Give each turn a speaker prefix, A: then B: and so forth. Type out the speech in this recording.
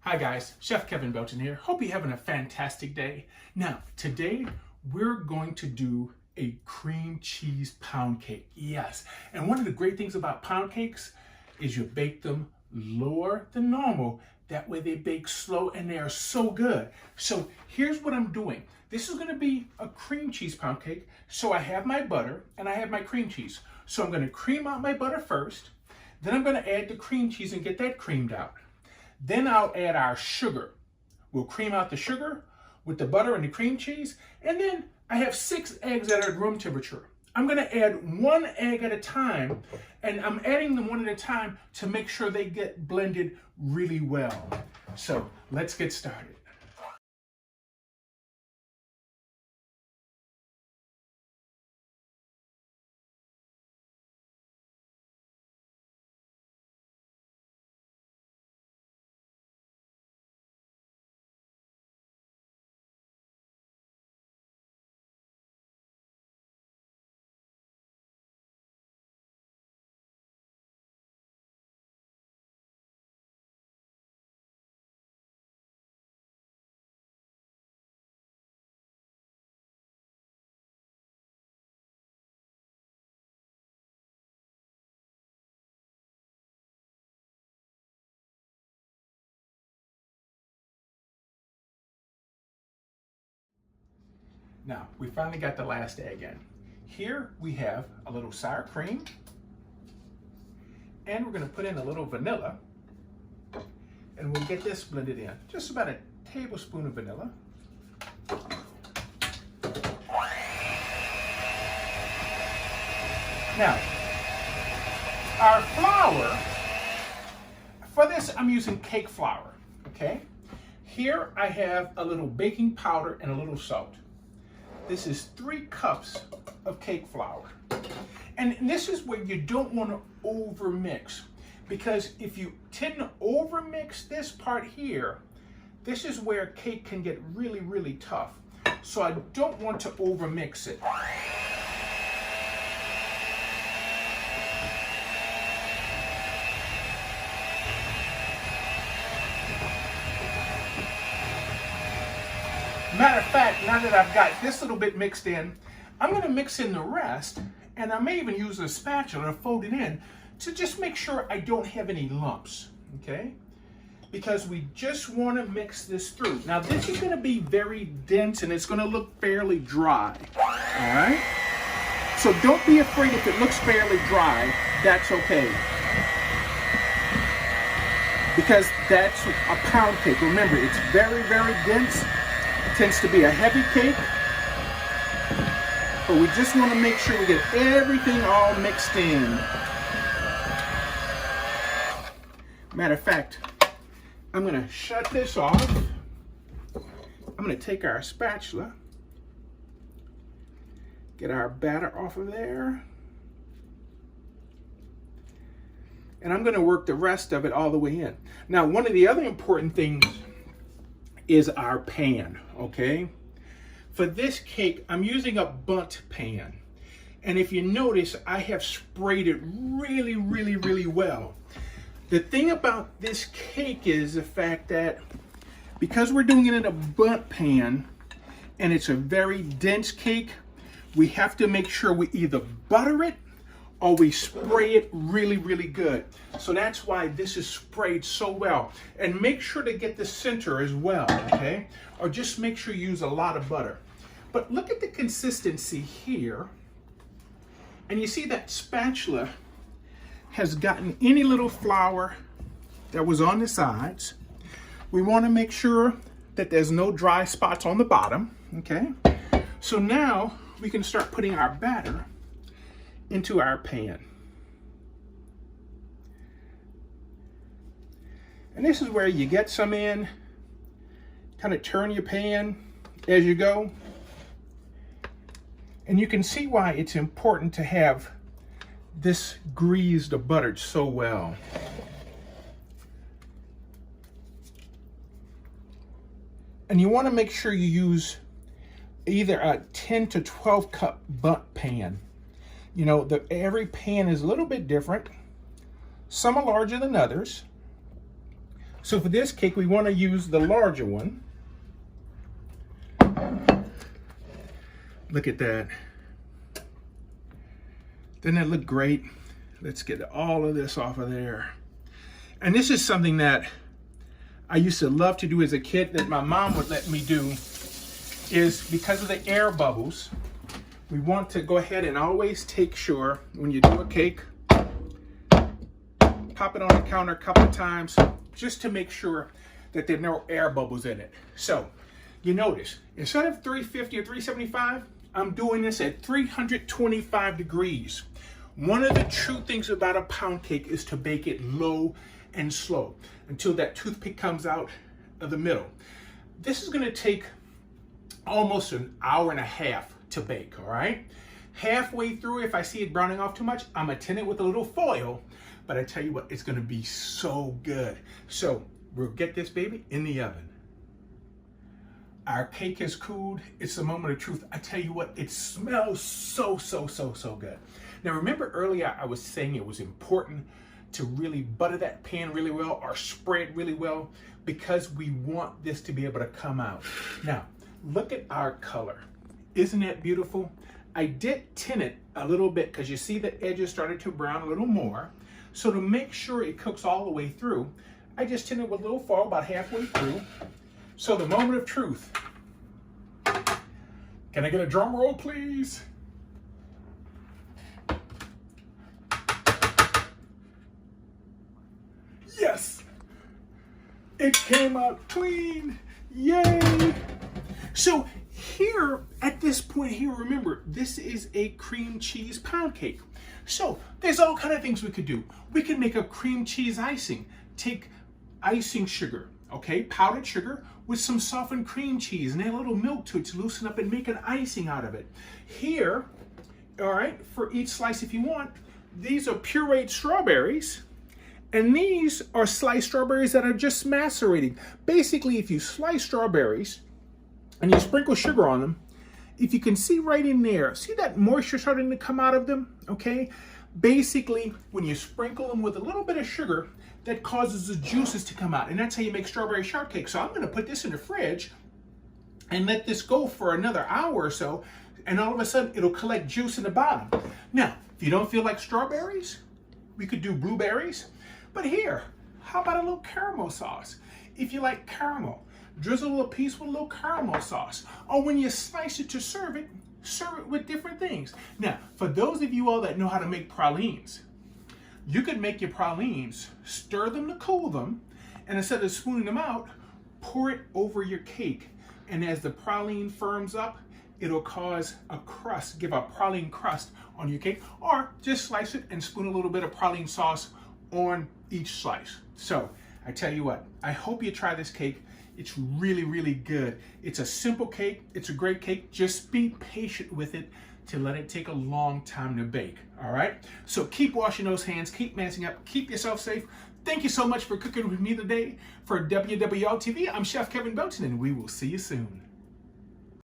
A: Hi guys, Chef Kevin Belton here. Hope you're having a fantastic day. Now, today we're going to do a cream cheese pound cake. Yes, and one of the great things about pound cakes is you bake them lower than normal. That way they bake slow and they are so good. So here's what I'm doing. This is gonna be a cream cheese pound cake. So I have my butter and I have my cream cheese. So I'm gonna cream out my butter first. Then I'm gonna add the cream cheese and get that creamed out. Then I'll add our sugar. We'll cream out the sugar with the butter and the cream cheese. And then I have 6 eggs that are at room temperature. I'm gonna add 1 egg at a time, and I'm adding them 1 at a time to make sure they get blended really well. So let's get started. Now, we finally got the last egg in. Here we have a little sour cream, and we're gonna put in a little vanilla, and we'll get this blended in. Just about a tablespoon of vanilla. Now, our flour, for this I'm using cake flour, okay? Here I have a little baking powder and a little salt. This is 3 cups of cake flour. And this is where you don't want to over mix, because if you tend to over mix this part here, this is where cake can get really, really tough. So I don't want to over mix it. Matter of fact, now that I've got this little bit mixed in, I'm gonna mix in the rest, and I may even use a spatula to fold it in to just make sure I don't have any lumps, okay? Because we just wanna mix this through. Now this is gonna be very dense and it's gonna look fairly dry, all right? So don't be afraid if it looks fairly dry, that's okay. Because that's a pound cake. Remember, it's very, very dense. Tends to be a heavy cake, but we just want to make sure we get everything all mixed in. Matter of fact, I'm going to shut this off. I'm going to take our spatula, get our batter off of there, and I'm going to work the rest of it all the way in. Now, one of the other important things is our pan, okay? For this cake, I'm using a bundt pan. And if you notice, I have sprayed it really, really, really well. The thing about this cake is the fact that because we're doing it in a bundt pan and it's a very dense cake, we have to make sure we either butter it or we spray it really, really good. So that's why this is sprayed so well. And make sure to get the center as well, okay? Or just make sure you use a lot of butter. But look at the consistency here. And you see that spatula has gotten any little flour that was on the sides. We want to make sure that there's no dry spots on the bottom, okay? So now we can start putting our batter into our pan. And this is where you get some in, kind of turn your pan as you go. And you can see why it's important to have this greased or buttered so well. And you want to make sure you use either a 10 to 12 cup bundt pan. You know, every pan is a little bit different. Some are larger than others. So for this cake, we want to use the larger one. Look at that. Doesn't that look great? Let's get all of this off of there. And this is something that I used to love to do as a kid that my mom would let me do, is because of the air bubbles, we want to go ahead and always take sure when you do a cake, pop it on the counter a couple of times just to make sure that there are no air bubbles in it. So you notice, instead of 350 or 375, I'm doing this at 325 degrees. One of the true things about a pound cake is to bake it low and slow until that toothpick comes out of the middle. This is gonna take almost an hour and a half to bake, all right? Halfway through, if I see it browning off too much, I'm gonna tin it with a little foil, but I tell you what, it's gonna be so good. So we'll get this baby in the oven. Our cake is cooled. It's the moment of truth. I tell you what, it smells so good. Now remember earlier I was saying it was important to really butter that pan really well or spread really well because we want this to be able to come out. Now, look at our color. Isn't that beautiful? I did tin it a little bit because you see the edges started to brown a little more. So to make sure it cooks all the way through, I just tin it with a little foil about halfway through. So the moment of truth. Can I get a drum roll, please? Yes! It came out clean. Yay! So here, at this point here, remember, this is a cream cheese pound cake. So there's all kind of things we could do. We could make a cream cheese icing. Take icing sugar, okay, powdered sugar with some softened cream cheese and add a little milk to it to loosen up and make an icing out of it. Here, all right, for each slice if you want, these are pureed strawberries. And these are sliced strawberries that are just macerating. Basically, if you slice strawberries and you sprinkle sugar on them, if you can see right in there, see that moisture starting to come out of them, okay? Basically, when you sprinkle them with a little bit of sugar, that causes the juices to come out. And that's how you make strawberry shortcake. So I'm gonna put this in the fridge and let this go for another hour or so. And all of a sudden, it'll collect juice in the bottom. Now, if you don't feel like strawberries, we could do blueberries. But here, how about a little caramel sauce? If you like caramel, drizzle a piece with a little caramel sauce. Or when you slice it to serve it with different things. Now, for those of you all that know how to make pralines, you could make your pralines, stir them to cool them, and instead of spooning them out, pour it over your cake. And as the praline firms up, it'll cause a crust, give a praline crust on your cake, or just slice it and spoon a little bit of praline sauce on each slice. So I tell you what, I hope you try this cake. It's really good. It's a simple cake. It's a great cake. Just be patient with it to let it take a long time to bake. All right. So keep washing those hands, keep messing up, keep yourself safe. Thank you so much for cooking with me today. For WWL TV, I'm Chef Kevin Belton, and we will see you soon.